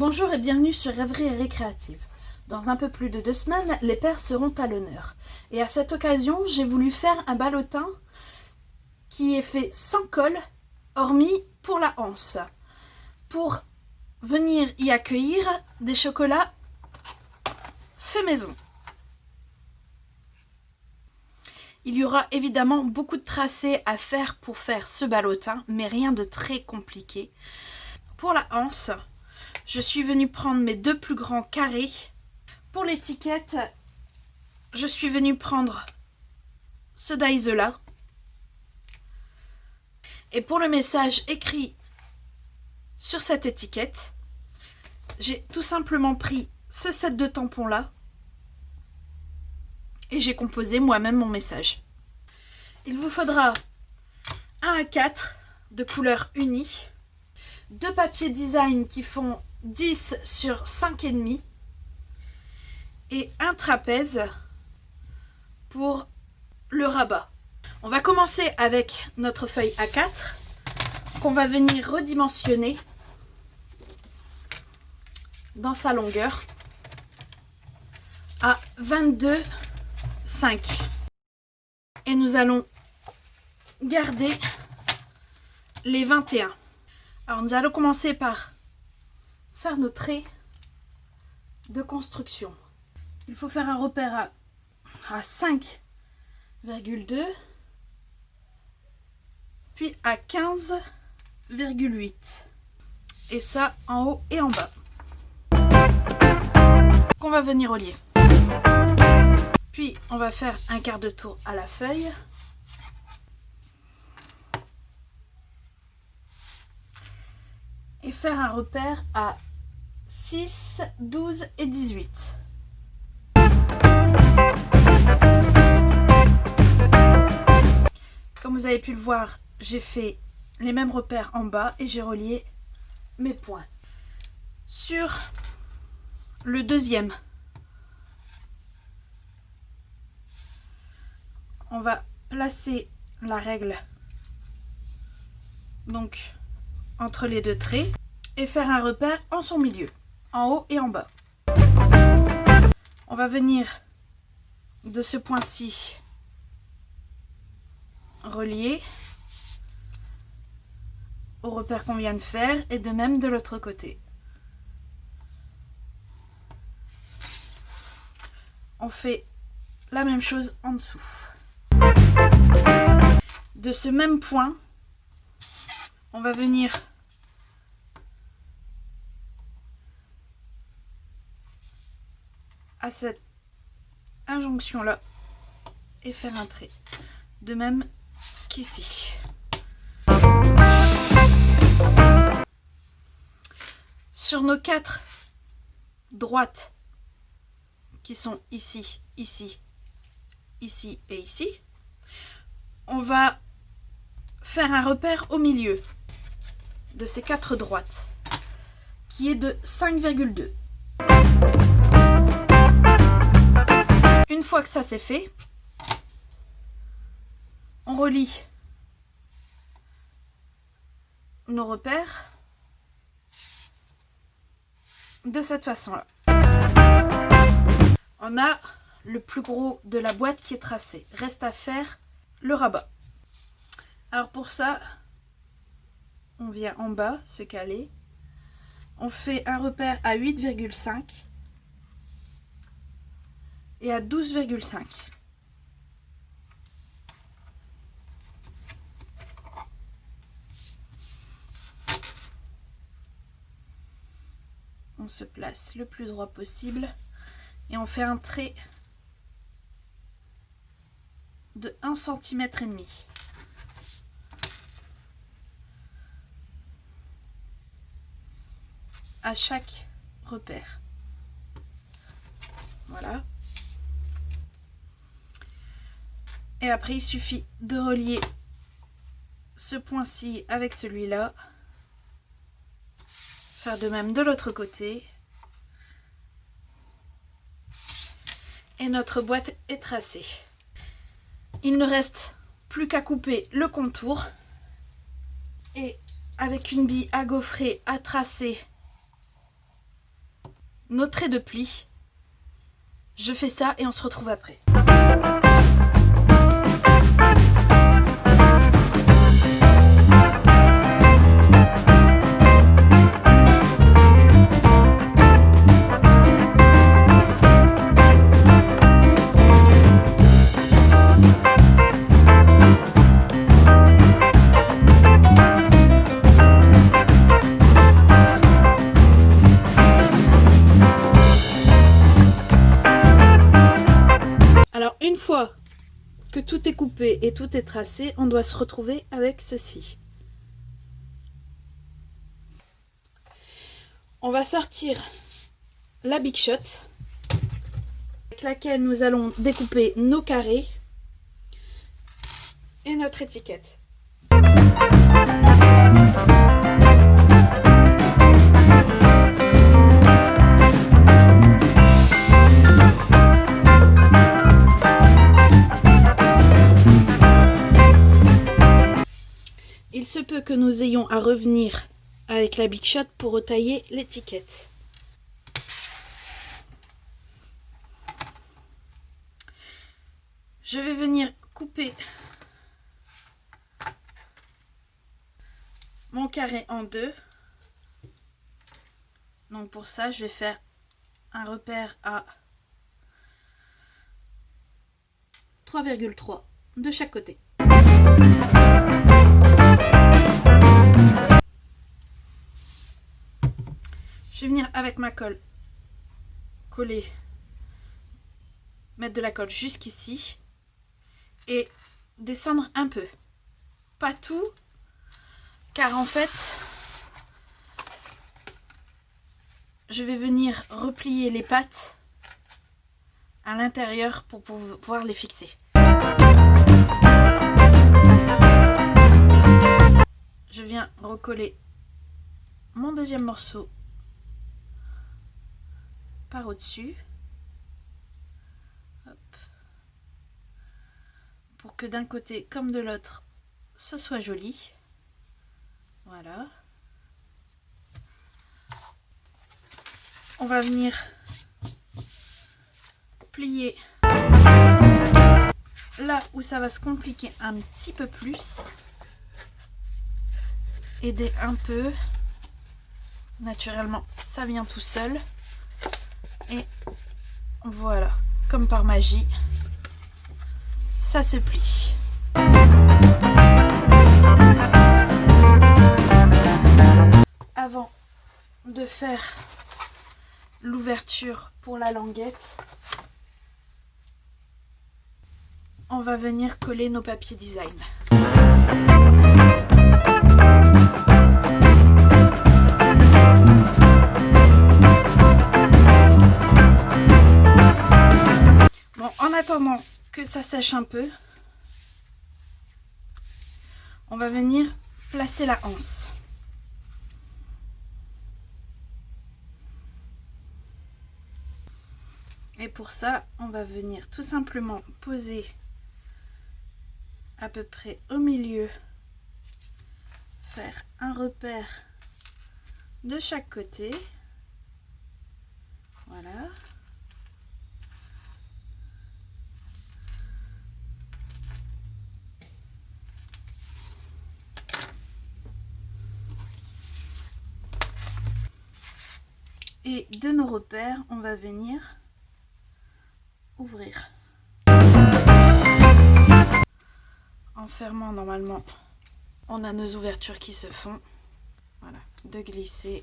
Bonjour et bienvenue sur Rêverie et Récréative. Dans un peu plus de 2 semaines, les pères seront à l'honneur. Et à cette occasion, j'ai voulu faire un ballotin qui est fait sans colle, hormis pour la anse, pour venir y accueillir des chocolats faits maison. Il y aura évidemment beaucoup de tracés à faire pour faire ce ballotin, mais rien de très compliqué. Pour la anse, je suis venue prendre mes 2 plus grands carrés. Pour l'étiquette, je suis venue prendre ce dies-là. Et pour le message écrit sur cette étiquette, j'ai tout simplement pris ce set de tampons là et j'ai composé moi-même mon message. Il vous faudra un A4 de couleur unie, 2 papiers design qui font 10 sur 5,5 et un trapèze pour le rabat. On va commencer avec notre feuille A4 qu'on va venir redimensionner dans sa longueur à 22,5 et nous allons garder les 21. Alors nous allons commencer par faire nos traits de construction. Il faut faire un repère à 5,2 puis à 15,8 et ça en haut et en bas qu'on va venir relier. Puis on va faire un quart de tour à la feuille et faire un repère à 6, 12 et 18. Comme vous avez pu le voir, j'ai fait les mêmes repères en bas et j'ai relié mes points. Sur le deuxième, on va placer la règle donc entre les 2 traits et faire un repère en son milieu, en haut et en bas. On va venir de ce point-ci relier au repère qu'on vient de faire et de même de l'autre côté. On fait la même chose en dessous. De ce même point, on va venir à cette injonction là et faire un trait. De même qu'ici. Sur nos 4 droites qui sont ici, ici, ici et ici, on va faire un repère au milieu de ces 4 droites qui est de 5,2. Une fois que ça c'est fait, on relie nos repères de cette façon-là. On a le plus gros de la boîte qui est tracé. Reste à faire le rabat. Alors pour ça, on vient en bas se caler. On fait un repère à 8,5 et à 12,5. On se place le plus droit possible et on fait un trait de 1,5 cm. À chaque repère. Voilà. Et après, il suffit de relier ce point-ci avec celui-là. Faire de même de l'autre côté. Et notre boîte est tracée. Il ne reste plus qu'à couper le contour. Et avec une bille à gaufrer, à tracer nos traits de pli. Je fais ça et on se retrouve après. Une fois que tout est coupé et tout est tracé, on doit se retrouver avec ceci. On va sortir la Big Shot avec laquelle nous allons découper nos carrés et notre étiquette. Il se peut que nous ayons à revenir avec la Big Shot pour retailler l'étiquette. Je vais venir couper mon carré en deux. Donc pour ça, je vais faire un repère à 3,3 de chaque côté. Je vais venir avec ma colle coller, mettre de la colle jusqu'ici et descendre un peu. Pas tout, car en fait, je vais venir replier les pattes à l'intérieur pour pouvoir les fixer. Je viens recoller mon deuxième morceau par au-dessus, pour que d'un côté comme de l'autre ce soit joli. Voilà. On va venir plier là où ça va se compliquer un petit peu plus, aider un peu, naturellement ça vient tout seul. Et voilà, comme par magie, ça se plie. Avant de faire l'ouverture pour la languette, on va venir coller nos papiers design. En attendant que ça sèche un peu, on va venir placer la anse. Et pour ça, on va venir tout simplement poser à peu près au milieu, faire un repère de chaque côté. Voilà. Et de nos repères, on va venir ouvrir. En fermant, normalement, on a nos ouvertures qui se font. Voilà, de glisser.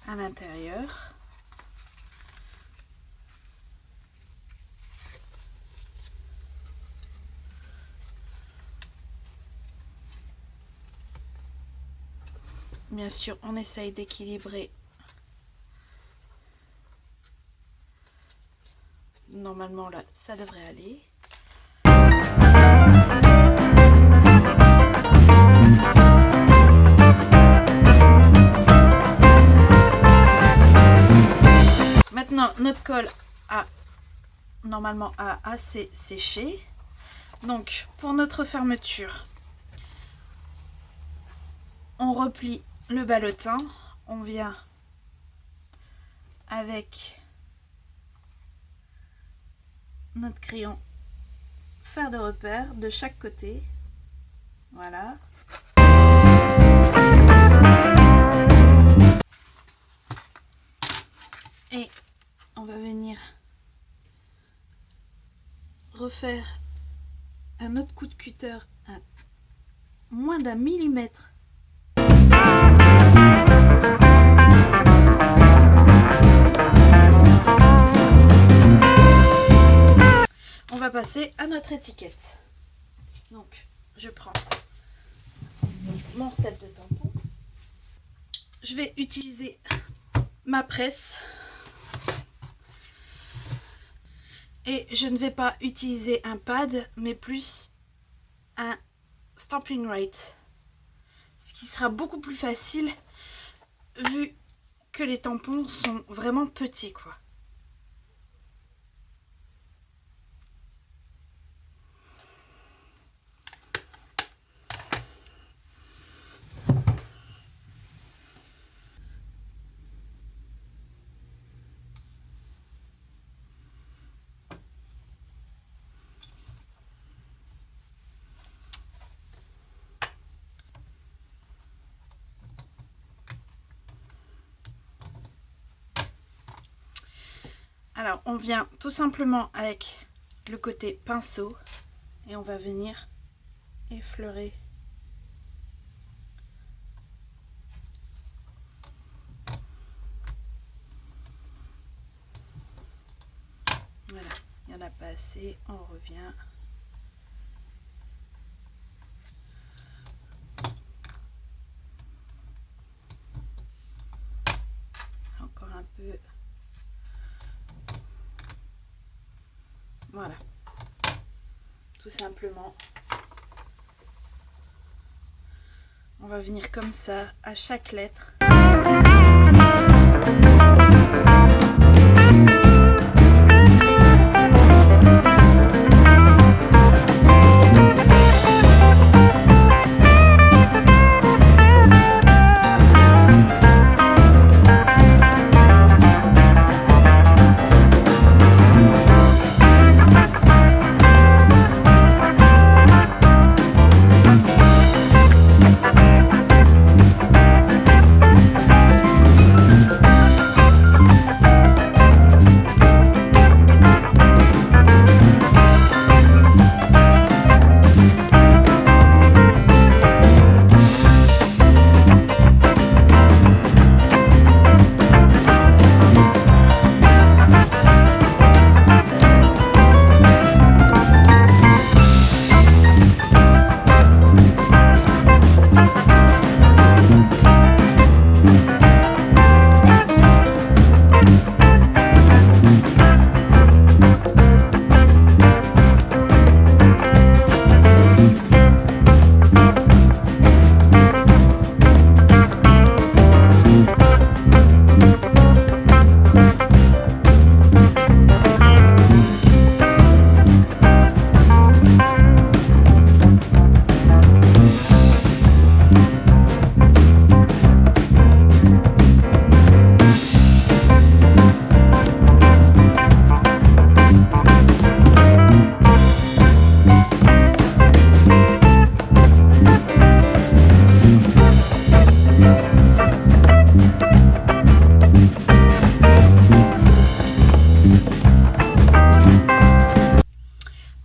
À l'intérieur. Bien sûr, on essaye d'équilibrer. Normalement, là, ça devrait aller. Maintenant, notre colle a normalement assez séché. Donc, pour notre fermeture, on replie le ballotin, on vient avec notre crayon faire des repères de chaque côté. Voilà. Et on va venir refaire un autre coup de cutter à moins d'1 millimètre. On va passer à notre étiquette. Donc, je prends mon set de tampons. Je vais utiliser ma presse. Et je ne vais pas utiliser un pad, mais plus un stamping rate. Ce qui sera beaucoup plus facile vu que les tampons sont vraiment petits, quoi. Alors, on vient tout simplement avec le côté pinceau et on va venir effleurer. Voilà, il n'y en a pas assez, on revient. Encore un peu. Voilà, tout simplement. On va venir comme ça à chaque lettre.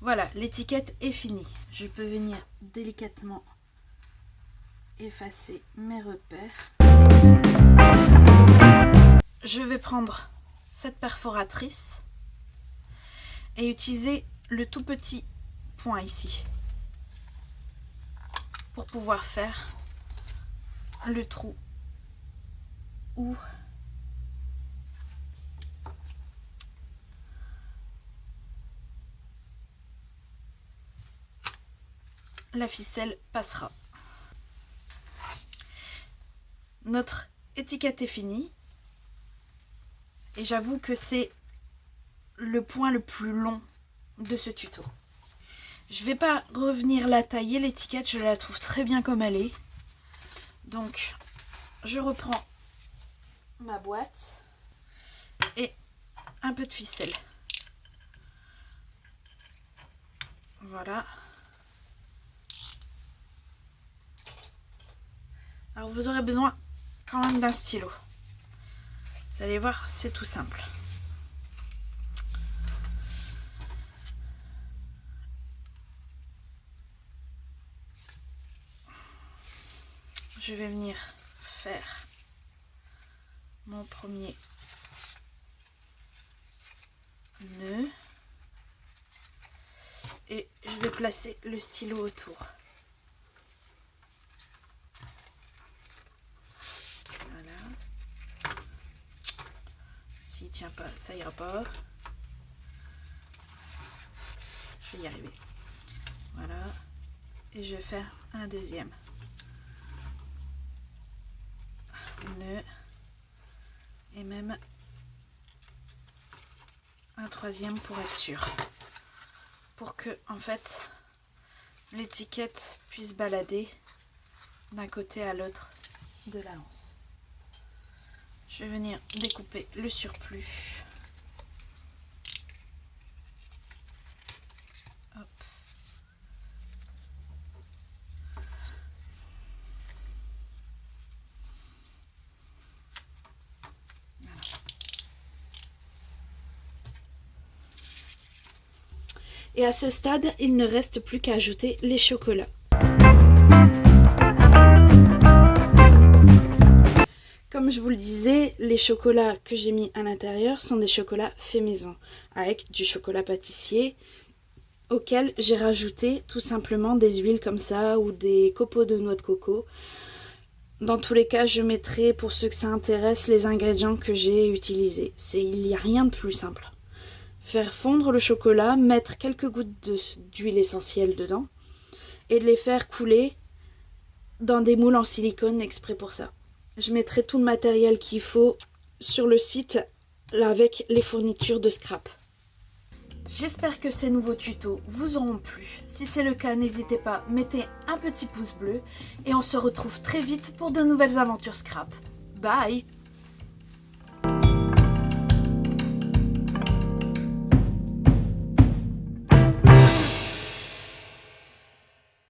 Voilà, l'étiquette est finie. Je peux venir délicatement effacer mes repères. Je vais prendre cette perforatrice et utiliser le tout petit point ici pour pouvoir faire le trou où la ficelle passera. Notre étiquette est finie et j'avoue que c'est le point le plus long de ce tuto. Je vais pas revenir la tailler l'étiquette, je la trouve très bien comme elle est. Donc, je reprends ma boîte et un peu de ficelle. Voilà. Alors, vous aurez besoin quand même d'un stylo. Vous allez voir, c'est tout simple. Je vais venir faire mon premier nœud et je vais placer le stylo autour. Voilà. S'il tient pas, ça ira pas. Je vais y arriver. Voilà. Et je vais faire un deuxième nœud et même un troisième pour être sûr, pour que en fait l'étiquette puisse balader d'un côté à l'autre de la lance. Je vais venir découper le surplus. Hop. Voilà. Et à ce stade, il ne reste plus qu'à ajouter les chocolats. Comme je vous le disais, les chocolats que j'ai mis à l'intérieur sont des chocolats faits maison, avec du chocolat pâtissier, auquel j'ai rajouté tout simplement des huiles comme ça ou des copeaux de noix de coco. Dans tous les cas, je mettrai, pour ceux que ça intéresse, les ingrédients que j'ai utilisés. Il n'y a rien de plus simple. Faire fondre le chocolat, mettre quelques gouttes d'huile essentielle dedans et de les faire couler dans des moules en silicone exprès pour ça. Je mettrai tout le matériel qu'il faut sur le site là, avec les fournitures de scrap. J'espère que ces nouveaux tutos vous auront plu. Si c'est le cas, n'hésitez pas, mettez un petit pouce bleu et on se retrouve très vite pour de nouvelles aventures scrap. Bye!